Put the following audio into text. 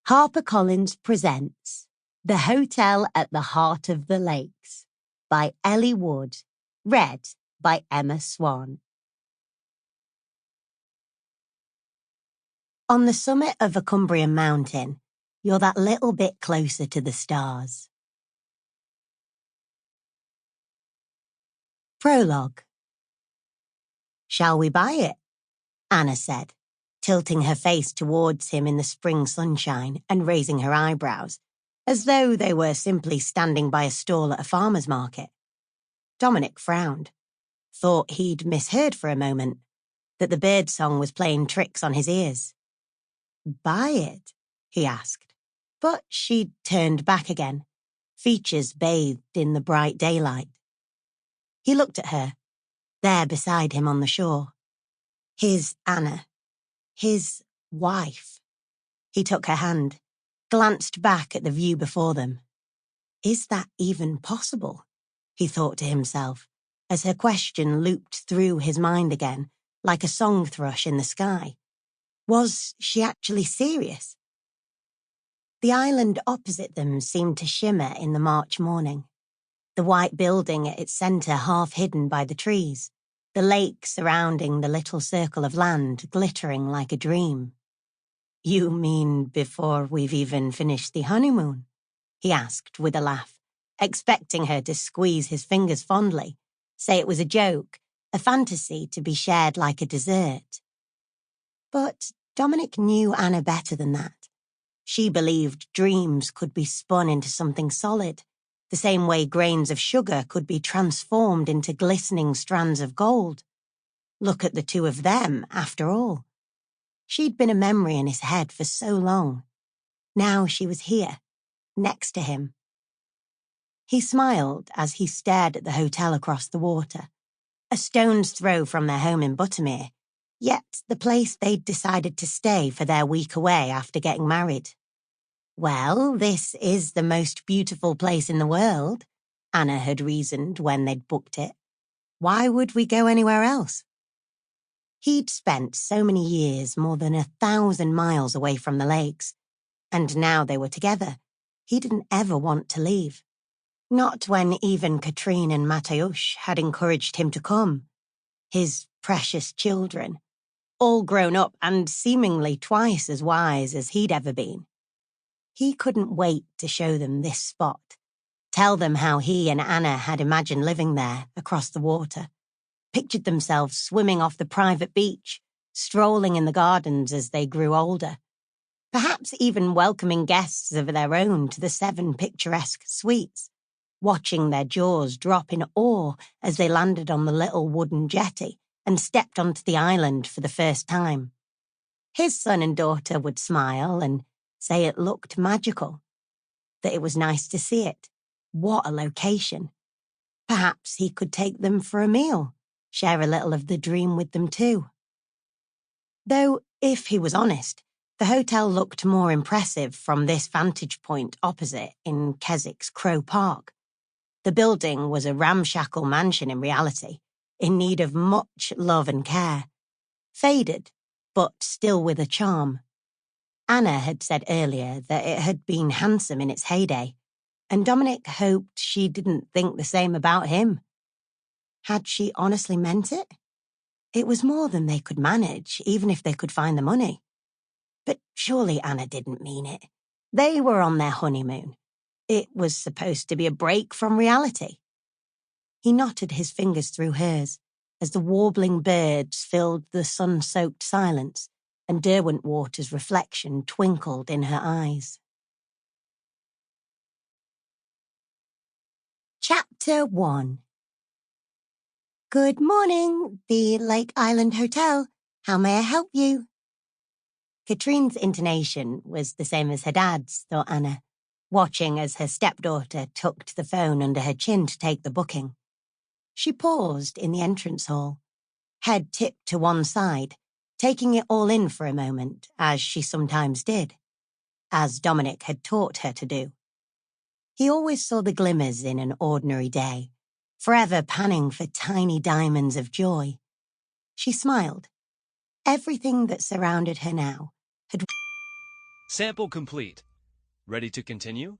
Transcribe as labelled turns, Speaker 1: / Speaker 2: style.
Speaker 1: HarperCollins presents The Hotel at the Heart of the Lakes by Ellie Wood, read by Emma Swan. On the summit of a Cumbrian mountain, you're that little bit closer to the stars. Prologue. "Shall we buy it?" Anna said, tilting her face towards him in the spring sunshine and raising her eyebrows, as though they were simply standing by a stall at a farmer's market. Dominic frowned, thought he'd misheard for a moment, that the bird song was playing tricks on his ears. "Buy it?" he asked, but she turned back again, features bathed in the bright daylight. He looked at her, there beside him on the shore. His Anna. His wife. He took her hand, glanced back at the view before them. Is that even possible? He thought to himself, as her question looped through his mind again, like a song thrush in the sky. Was she actually serious? The island opposite them seemed to shimmer in the March morning, the white building at its centre half hidden by the trees, the lake surrounding the little circle of land glittering like a dream. "You mean before we've even finished the honeymoon?" he asked with a laugh, expecting her to squeeze his fingers fondly, say it was a joke, a fantasy to be shared like a dessert. But Dominic knew Anna better than that. She believed dreams could be spun into something solid, the same way grains of sugar could be transformed into glistening strands of gold. Look at the two of them, after all. She'd been a memory in his head for so long. Now she was here, next to him. He smiled as he stared at the hotel across the water, a stone's throw from their home in Buttermere, yet the place they'd decided to stay for their week away after getting married. Well, this is the most beautiful place in the world, Anna had reasoned when they'd booked it. Why would we go anywhere else? He'd spent so many years, more than 1,000 miles away from the lakes, and now they were together. He didn't ever want to leave. Not when even Katrine and Mateusz had encouraged him to come. His precious children, all grown up and seemingly twice as wise as he'd ever been. He couldn't wait to show them this spot, tell them how he and Anna had imagined living there, across the water, pictured themselves swimming off the private beach, strolling in the gardens as they grew older, perhaps even welcoming guests of their own to the 7 picturesque suites, watching their jaws drop in awe as they landed on the little wooden jetty and stepped onto the island for the first time. His son and daughter would smile and say it looked magical, that it was nice to see it. What a location. Perhaps he could take them for a meal, share a little of the dream with them too. Though, if he was honest, the hotel looked more impressive from this vantage point opposite in Keswick's Crow Park. The building was a ramshackle mansion in reality, in need of much love and care. Faded, but still with a charm. Anna had said earlier that it had been handsome in its heyday, and Dominic hoped she didn't think the same about him. Had she honestly meant it? It was more than they could manage, even if they could find the money. But surely Anna didn't mean it. They were on their honeymoon. It was supposed to be a break from reality. He knotted his fingers through hers as the warbling birds filled the sun-soaked silence, and Derwentwater's reflection twinkled in her eyes. Chapter 1. "Good morning, the Lake Island Hotel. How may I help you?" Katrine's intonation was the same as her dad's, thought Anna, watching as her stepdaughter tucked the phone under her chin to take the booking. She paused in the entrance hall, head tipped to one side, taking it all in for a moment, as she sometimes did, as Dominic had taught her to do. He always saw the glimmers in an ordinary day, forever panning for tiny diamonds of joy. She smiled. Everything that surrounded her now had
Speaker 2: Sample complete. Ready to continue?